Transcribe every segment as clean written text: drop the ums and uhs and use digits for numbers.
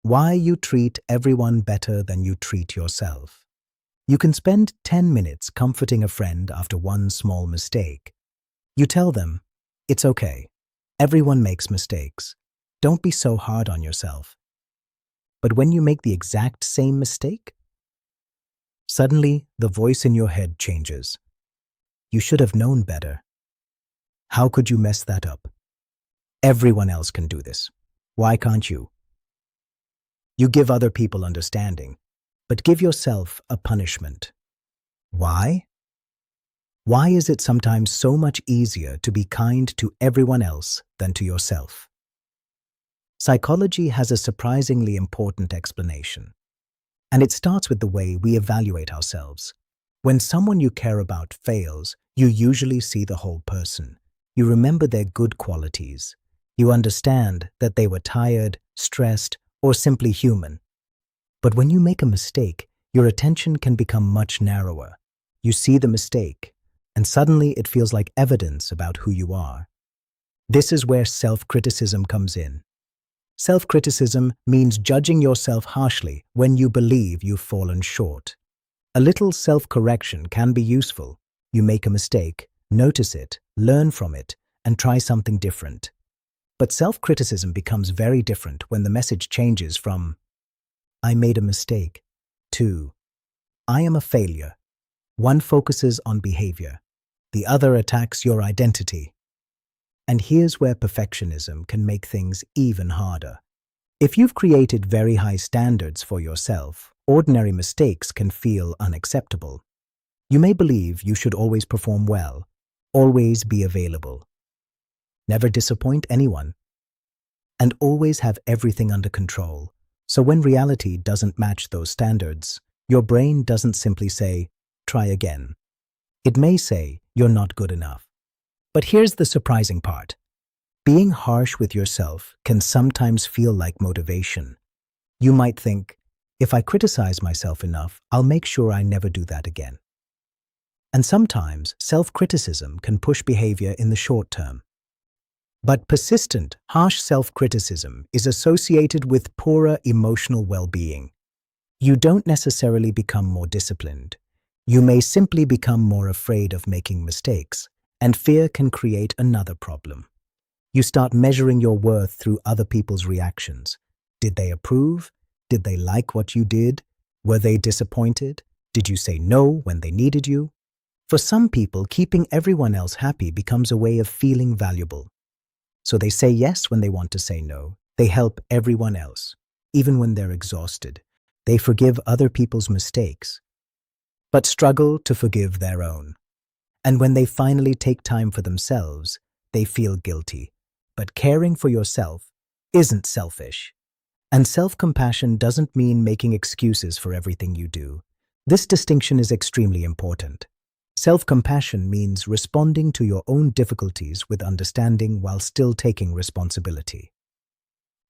Why you treat everyone better than you treat yourself. You can spend 10 minutes comforting a friend after one small mistake. You tell them, it's okay. Everyone makes mistakes. Don't be so hard on yourself. But when you make the exact same mistake, suddenly the voice in your head changes. You should have known better. How could you mess that up? Everyone else can do this. Why can't you? You give other people understanding, but give yourself a punishment. Why? Why is it sometimes so much easier to be kind to everyone else than to yourself? Psychology has a surprisingly important explanation, and it starts with the way we evaluate ourselves. When someone you care about fails, you usually see the whole person. You remember their good qualities. You understand that they were tired, stressed, or simply human. But when you make a mistake, your attention can become much narrower. You see the mistake, and suddenly it feels like evidence about who you are. This is where self-criticism comes in. Self-criticism means judging yourself harshly when you believe you've fallen short. A little self-correction can be useful. You make a mistake, notice it, learn from it, and try something different. But self-criticism becomes very different when the message changes from, I made a mistake, to, I am a failure. One focuses on behavior. The other attacks your identity. And here's where perfectionism can make things even harder. If you've created very high standards for yourself, ordinary mistakes can feel unacceptable. You may believe you should always perform well, always be available, never disappoint anyone, and always have everything under control. So when reality doesn't match those standards, your brain doesn't simply say, try again. It may say, you're not good enough. But here's the surprising part. Being harsh with yourself can sometimes feel like motivation. You might think, if I criticize myself enough, I'll make sure I never do that again. And sometimes self-criticism can push behavior in the short term. But persistent, harsh self-criticism is associated with poorer emotional well-being. You don't necessarily become more disciplined. You may simply become more afraid of making mistakes, and fear can create another problem. You start measuring your worth through other people's reactions. Did they approve? Did they like what you did? Were they disappointed? Did you say no when they needed you? For some people, keeping everyone else happy becomes a way of feeling valuable. So they say yes when they want to say no. They help everyone else, even when they're exhausted. They forgive other people's mistakes, but struggle to forgive their own. And when they finally take time for themselves, they feel guilty. But caring for yourself isn't selfish. And self-compassion doesn't mean making excuses for everything you do. This distinction is extremely important. Self-compassion means responding to your own difficulties with understanding while still taking responsibility.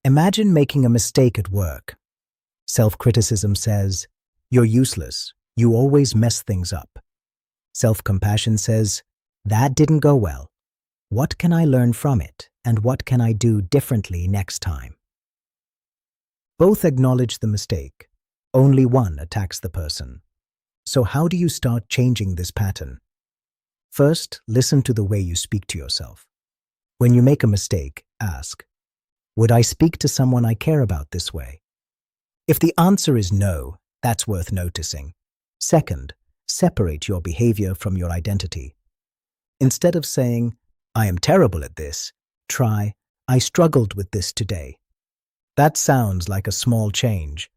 Imagine making a mistake at work. Self-criticism says, you're useless, you always mess things up. Self-compassion says, that didn't go well. What can I learn from it, and what can I do differently next time? Both acknowledge the mistake. Only one attacks the person. So how do you start changing this pattern? First, listen to the way you speak to yourself. When you make a mistake, ask, would I speak to someone I care about this way? If the answer is no, that's worth noticing. Second, separate your behavior from your identity. Instead of saying, I am terrible at this, try, I struggled with this today. That sounds like a small change,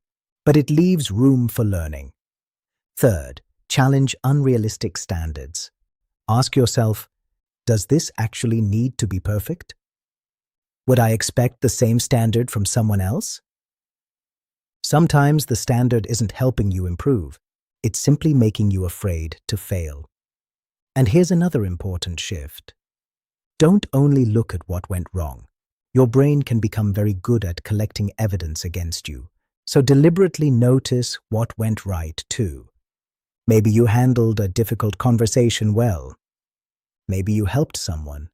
but it leaves room for learning. Third, challenge unrealistic standards. Ask yourself, does this actually need to be perfect? Would I expect the same standard from someone else? Sometimes the standard isn't helping you improve. It's simply making you afraid to fail. And here's another important shift. Don't only look at what went wrong. Your brain can become very good at collecting evidence against you. So deliberately notice what went right too. Maybe you handled a difficult conversation well. Maybe you helped someone.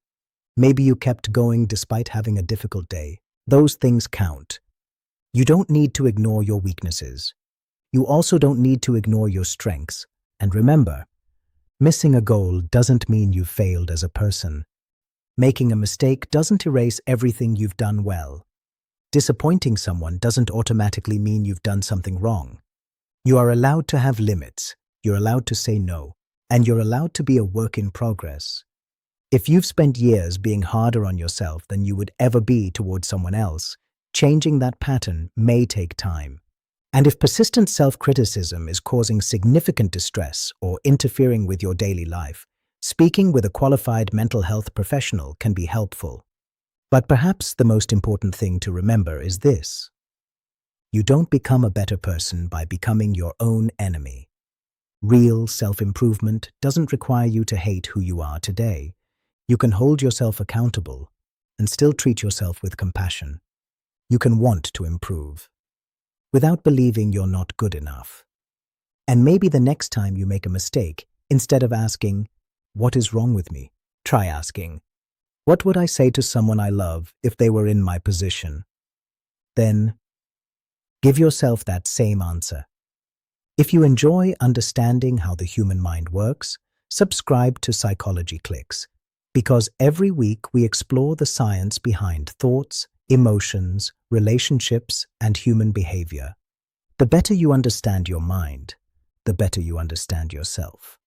Maybe you kept going despite having a difficult day. Those things count. You don't need to ignore your weaknesses. You also don't need to ignore your strengths. And remember, missing a goal doesn't mean you've failed as a person. Making a mistake doesn't erase everything you've done well. Disappointing someone doesn't automatically mean you've done something wrong. You are allowed to have limits, you're allowed to say no, and you're allowed to be a work in progress. If you've spent years being harder on yourself than you would ever be towards someone else, changing that pattern may take time. And if persistent self-criticism is causing significant distress or interfering with your daily life, speaking with a qualified mental health professional can be helpful. But perhaps the most important thing to remember is this: you don't become a better person by becoming your own enemy. Real self-improvement doesn't require you to hate who you are today. You can hold yourself accountable and still treat yourself with compassion. You can want to improve without believing you're not good enough. And maybe the next time you make a mistake, instead of asking, "What is wrong with me?" try asking, "What would I say to someone I love if they were in my position?" Then, give yourself that same answer. If you enjoy understanding how the human mind works, subscribe to Psychology Clicks, because every week we explore the science behind thoughts, emotions, relationships, and human behavior. The better you understand your mind, the better you understand yourself.